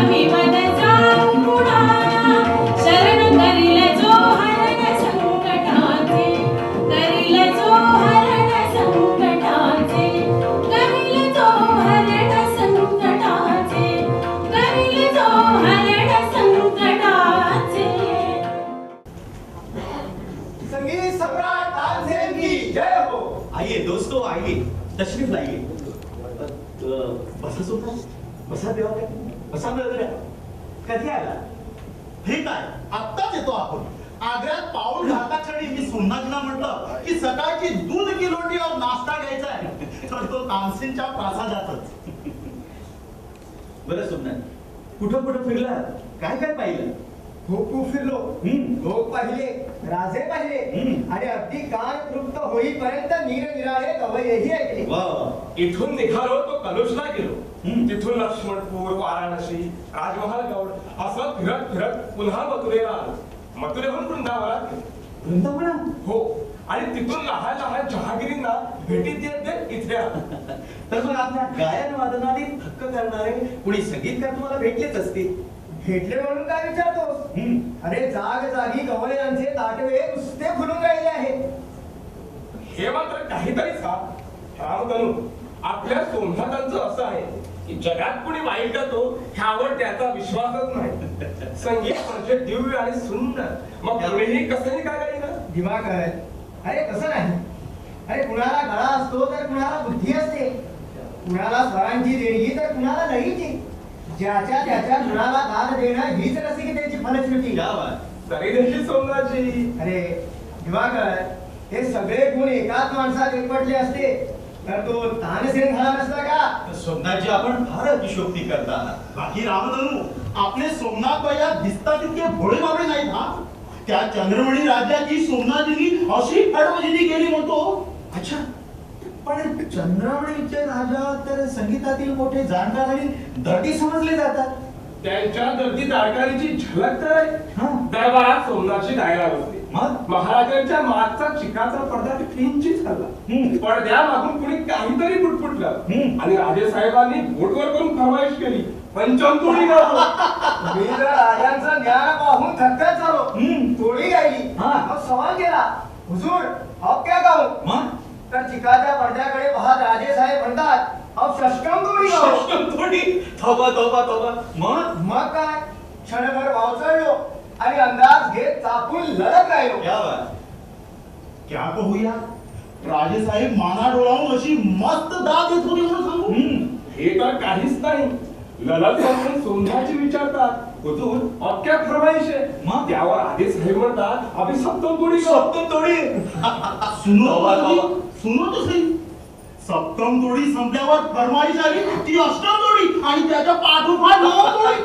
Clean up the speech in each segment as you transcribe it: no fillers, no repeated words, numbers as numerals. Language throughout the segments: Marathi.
मी मन जाऊ पुढा शरण करील जो हरण संकटाचे करील जो हरण संकटाचे करील जो हरण संकटाचे करील जो हरण संकटाचे. संगीत सम्राट तानसेन की जय हो. आइए दोस्तों आइए तशरीफ लाइए. बसा सोपा बसा देवा काय बसा वगैरे कधी आला. हे काय आत्ताच येतो आपण. आग्र्यात पाऊल घालता क्षणी मी सोमनाथला म्हटलं की सकाळची दूध किलोटी और नाश्ता घ्यायचा आहे तर तो तानसेनच्या प्रासादातच. बरं सोमनाथ कुठं कुठं फिरला काय काय पाहिलं. खूप फिरलो. लोक पाहिले राजे पाहिले आणि अगदी कान तृप्त होईपर्यंत निरनिराळे गवयही ऐकले. वा इथून निघालो तो कलुषला गेलो. तिथून लक्ष्मणपूर वाराणसी राजमहाल गौड असं फिरत फिरत पुन्हा मथुरेला आलो. मथुरेहून वृंदावनात गेलो. वृंदावना हो आणि तिथून लहान लहान जहागिरींना भेटी देत देत इथे आलो. तर मग आपल्या गायन वादनाने थक्क करणारे कुणी संगीतकार तुम्हाला भेटलेच असतील. भेटले म्हणून काय विचारतोस. अरे जाग जागी गवळ्यांचे ताटवे नुसते फुलून राहिले आहेत. हे मात्र काहीतरी रामधनू आपल्या सोमनाथांचं असं आहे की जगात कुणी वाईट करतो ह्यावर त्याचा विश्वासच नाही. संगीत म्हणजे दिव्य आणि सुंदर. मग कुणीही कसंही काय गाई ना. दिमाग आहे. अरे तसं नाही. अरे कुणाला गळा असतो तर कुणाला बुद्धी असते. कुणाला स्वरांची देणगी तर कुणाला लईची. ज्याच्या त्याच्या गुणाला दान देणं हीच रसिकतेची फलश्रुती. तरी देखील सोमनाथजी अरे दिवाकर हे सगळे गुण एकाच माणसात एकवटले असते तर तो तानसेन झाला नसता का. सोमनाथजी आपण फार अतिशोक्ती करता. बाकी रामधनू आपले सोमनाथ भैया दिसतात तितके भोळे बाबळे नाहीत. हा त्या चंद्रमणी राज्याची सोमनाथजींनी अशी फडवजिनी केली म्हणतो. अच्छा पण चंद्रावळीचे राजा तर संगीतातील मोठे जाणकार आणि दर्दी समजले जातात. त्यांच्या दर्दी दारकारीची झलक तर आहे. दरबारात सोमनाथची गायला बसली. महाराजांच्या मागचा चिकाचा पडदा किंचित हल्ला. पडद्या मागून कुणी काहीतरी पुटपुटलं आणि राजेसाहेबांनी बोटवर करून फरमाईश केली. पंचमतोडी गाव. मी जर राजांचं ज्ञान पाहून थक्कच झालो. तोडी गायली. मग सवाल केला हुजूर अब क्या गाऊ. मग तर चिकाच्या पडद्याकडे पाहत राजेसाहेब म्हणतात अब षष्टम तोडी गाऊ. थोडी तोबा तोबा तोबा. मग काय क्षणभर वावचळलो आणि अंदाज घेत चापून लढत राहिलो. क्या कहूया राजेसाहेब माना डोळावून अशी मस्त दाद येत होती म्हणून सांगू. हे तर काहीच नाही. ललत म्हणून सोमनाथजी विचारतात हुजूर अब क्या फरमाईश है. मग त्यावर आदेसाहेब म्हणतात अभी सप्तम तोडी गाऊ. सप्तम तोडी. सुनो तो सही. सप्तम तोडी संपल्यावर फरमाईश आली ती अष्टम तोडी आणि त्याच्या पाठोपाठ नवम तोडी.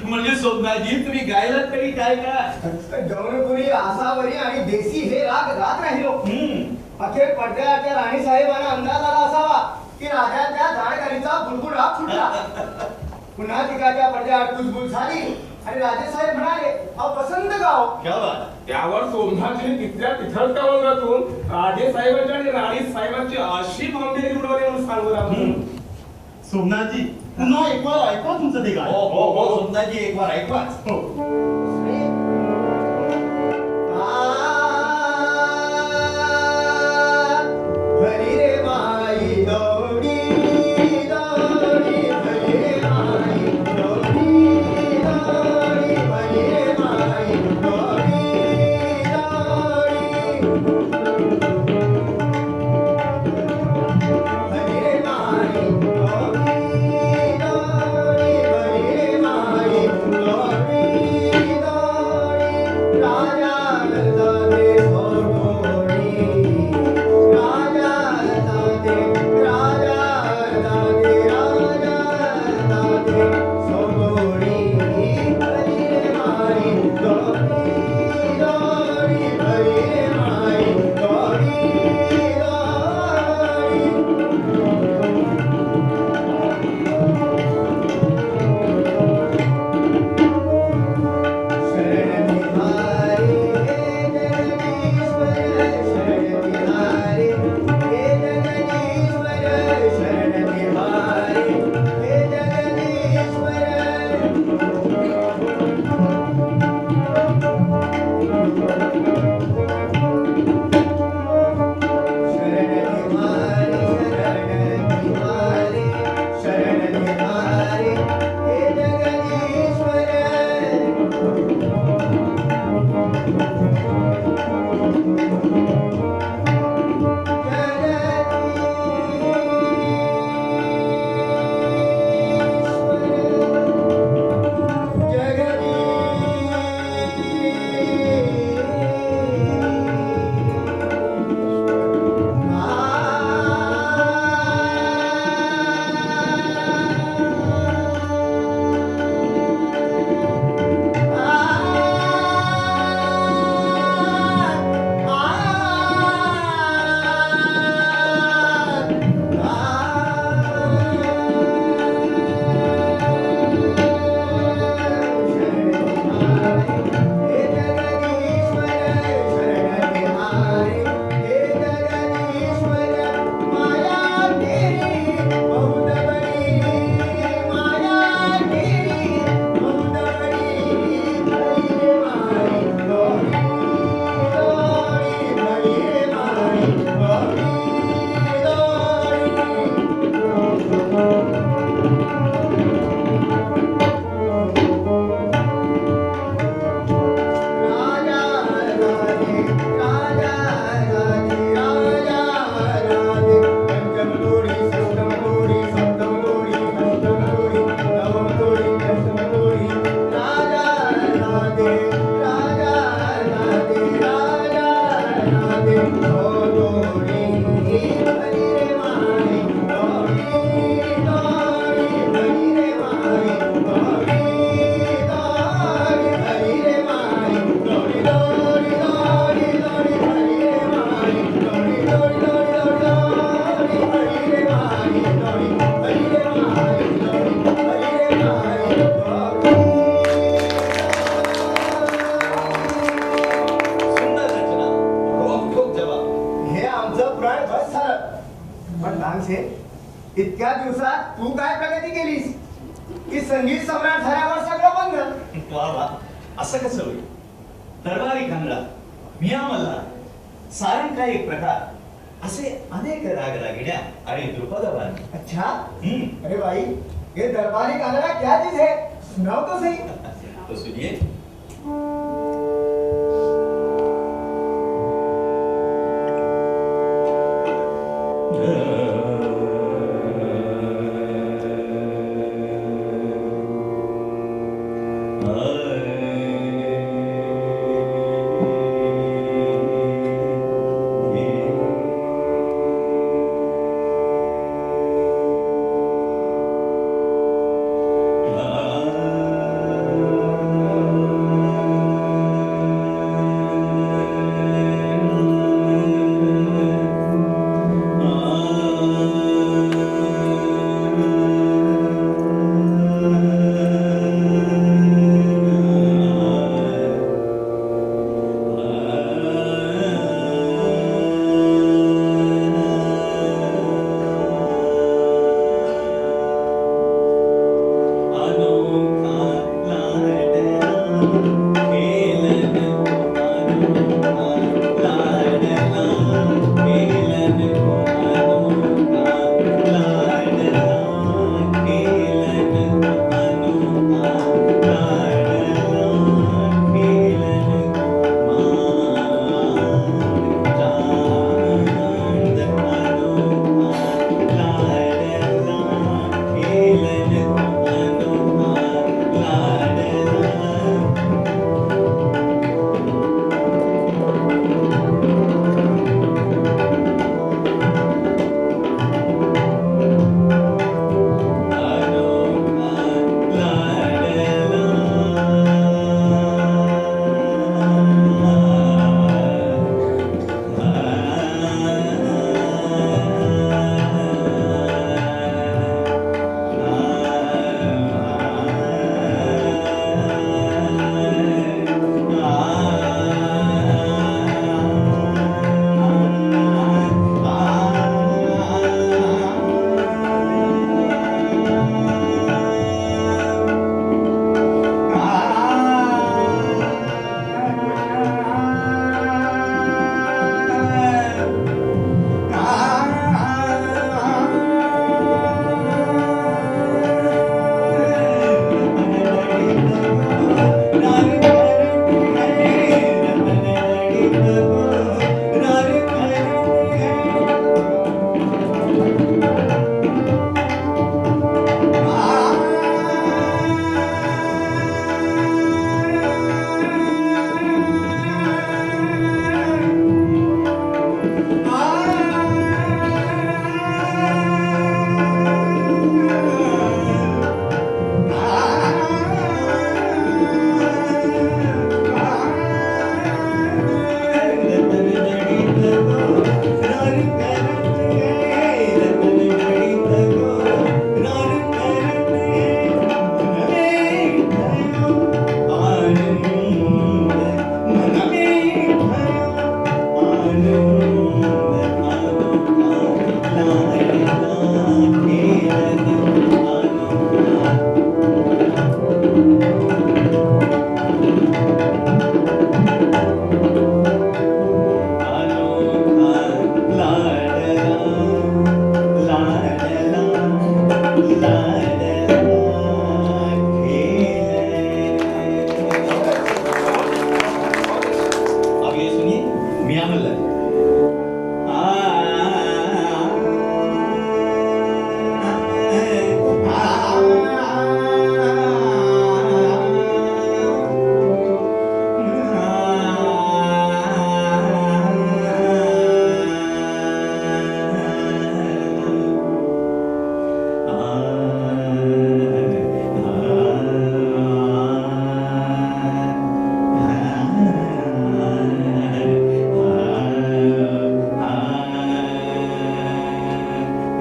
म्हणजे सोमनाथजी तुम्ही गायलात तरी काय का. गौरपुरी आसावरी आणि देसी हे राग गात राहिलो. अखेर पडद्याच्या राणी साहेबांना अंदाज आला असावा की राजाच्या जाणकारीचा बुलबुला फुटला. पुन्हा चिकाच्या पडद्यावर कुजबुज झाली आणि राजेसाहेब म्हणाले अहो पसंत गाव. त्यावर सोमनाथजीने तिथल्या तिथं कवंगातून राजेसाहेबांची आणि राणी साहेबांची अशी भांबेरी उडवली म्हणून सांगू लागलो. सोमनाथजी पुन्हा एक बार ऐकवा तुमचं ते गाणं. हो सोमनाथजी एक बार ऐकवाच. हरी रे माई दौडी दौडी हरी रे माई दौडी दौडी हरी रे माई दौडी दौडी हरी रे माई दौडी दौडी हरी रे माई दौडी दौडी दिवसात तू काय प्रगती केलीस की संगीत सम्राट झाल्यावर सगळं बंद. वा वा, असं कसं होईल? दरबारी कांगडा, मिया मल्ला, सारंग एक प्रकार, असे अनेक राग रागिण्या आणि द्रुपदवाणी. अच्छा. हम्म. अरे भाई, ये दरबारी कांगड़ा क्या चीज है? सुनाओ तो सही. तो सुनिए.